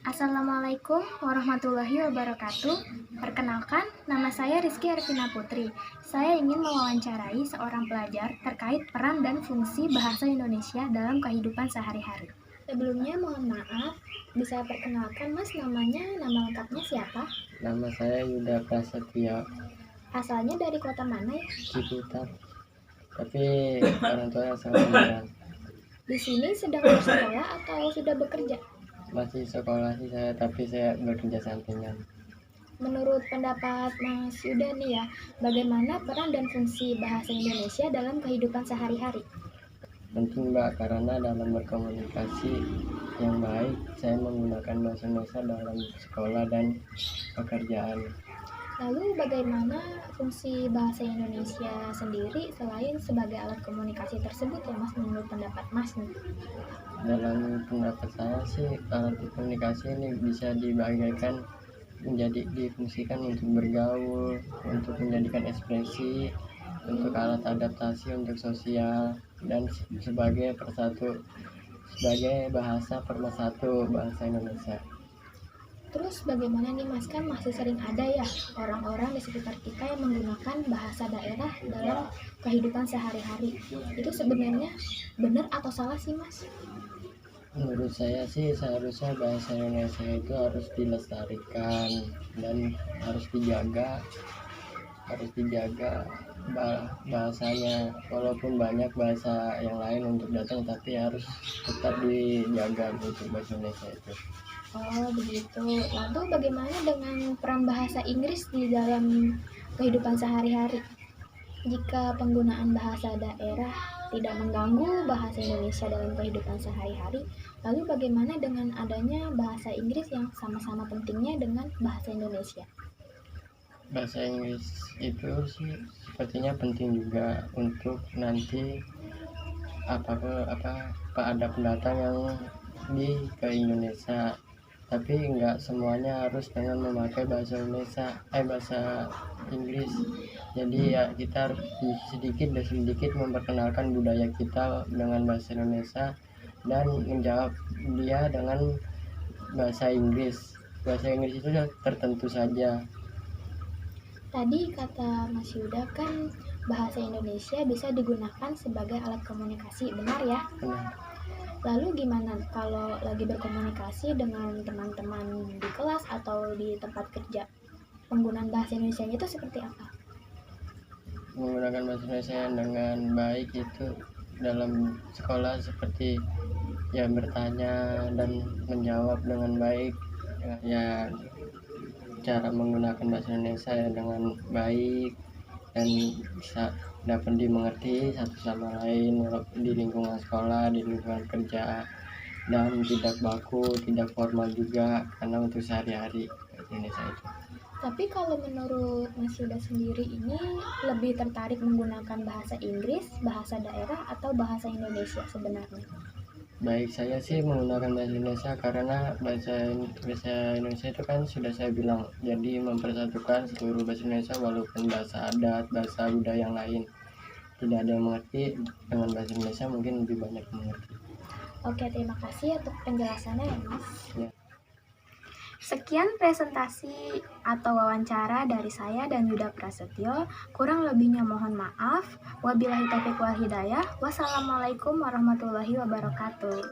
Assalamualaikum warahmatullahi wabarakatuh. Perkenalkan, nama saya Rizky Arvina Putri. Saya ingin mewawancarai seorang pelajar terkait peran dan fungsi bahasa Indonesia dalam kehidupan sehari-hari. Sebelumnya mohon maaf, bisa perkenalkan Mas namanya, nama lengkapnya siapa? Nama saya Yuda Prasetyo, Asalnya dari kota mana ya? Ciputat, tapi orang tua asal Semarang. Di sini sedang bersekolah atau sudah bekerja? Masih sekolah sih saya, tapi saya bekerja sampingan. Menurut pendapat Mas Yuda nih ya, bagaimana peran dan fungsi bahasa Indonesia dalam kehidupan sehari-hari? Penting Mbak, karena dalam berkomunikasi yang baik, saya menggunakan bahasa Indonesia dalam sekolah dan pekerjaan. Lalu bagaimana fungsi bahasa Indonesia sendiri selain sebagai alat komunikasi tersebut ya Mas, menurut pendapat Mas nih? Dalam pendapat saya sih, alat komunikasi ini bisa dibagikan difungsikan untuk bergaul, untuk menjadikan ekspresi, untuk alat adaptasi untuk sosial, dan sebagai bahasa pemersatu bangsa Indonesia. Terus bagaimana nih Mas, kan masih sering ada ya orang-orang di sekitar kita yang menggunakan bahasa daerah dalam kehidupan sehari-hari. Itu sebenarnya benar atau salah sih Mas? Menurut saya sih seharusnya bahasa Indonesia itu harus dilestarikan dan harus dijaga bahasanya, walaupun banyak bahasa yang lain untuk datang, tapi harus tetap dijaga untuk bahasa Indonesia itu. Oh begitu. Lalu bagaimana dengan peran bahasa Inggris di dalam kehidupan sehari-hari? Jika penggunaan bahasa daerah tidak mengganggu bahasa Indonesia dalam kehidupan sehari-hari, lalu bagaimana dengan adanya bahasa Inggris yang sama-sama pentingnya dengan bahasa Indonesia? Bahasa Inggris itu sih sepertinya penting juga untuk nanti apa ada pendatang yang ke Indonesia, tapi nggak semuanya harus dengan memakai bahasa Inggris. Jadi ya kita harus sedikit demi sedikit memperkenalkan budaya kita dengan bahasa Indonesia dan menjawab dia dengan bahasa Inggris. Bahasa Inggris itu tertentu saja. Tadi kata Mas Yuda kan bahasa Indonesia bisa digunakan sebagai alat komunikasi, benar ya? Benar. Lalu gimana kalau lagi berkomunikasi dengan teman-teman di kelas atau di tempat kerja? Penggunaan bahasa Indonesia itu seperti apa? Menggunakan bahasa Indonesia dengan baik itu dalam sekolah seperti ya bertanya dan menjawab dengan baik, ya cara menggunakan bahasa Indonesia ya dengan baik dan bisa dapat dimengerti satu sama lain di lingkungan sekolah, di lingkungan kerja, dan tidak baku, tidak formal juga, karena untuk sehari-hari Indonesia itu. Tapi kalau menurut Mas Yuda sendiri ini lebih tertarik menggunakan bahasa Inggris, bahasa daerah, atau bahasa Indonesia sebenarnya? Baik, saya sih menggunakan bahasa Indonesia karena bahasa Indonesia itu kan sudah saya bilang, jadi mempersatukan seluruh bahasa Indonesia, walaupun bahasa adat, bahasa budaya yang lain tidak ada yang mengerti, dengan bahasa Indonesia mungkin lebih banyak mengerti. Oke, terima kasih untuk penjelasannya ya Mas. Ya. Sekian presentasi atau wawancara dari saya dan Yuda Prasetyo. Kurang lebihnya mohon maaf. Wabillahi taufiq wal hidayah. Wassalamualaikum warahmatullahi wabarakatuh.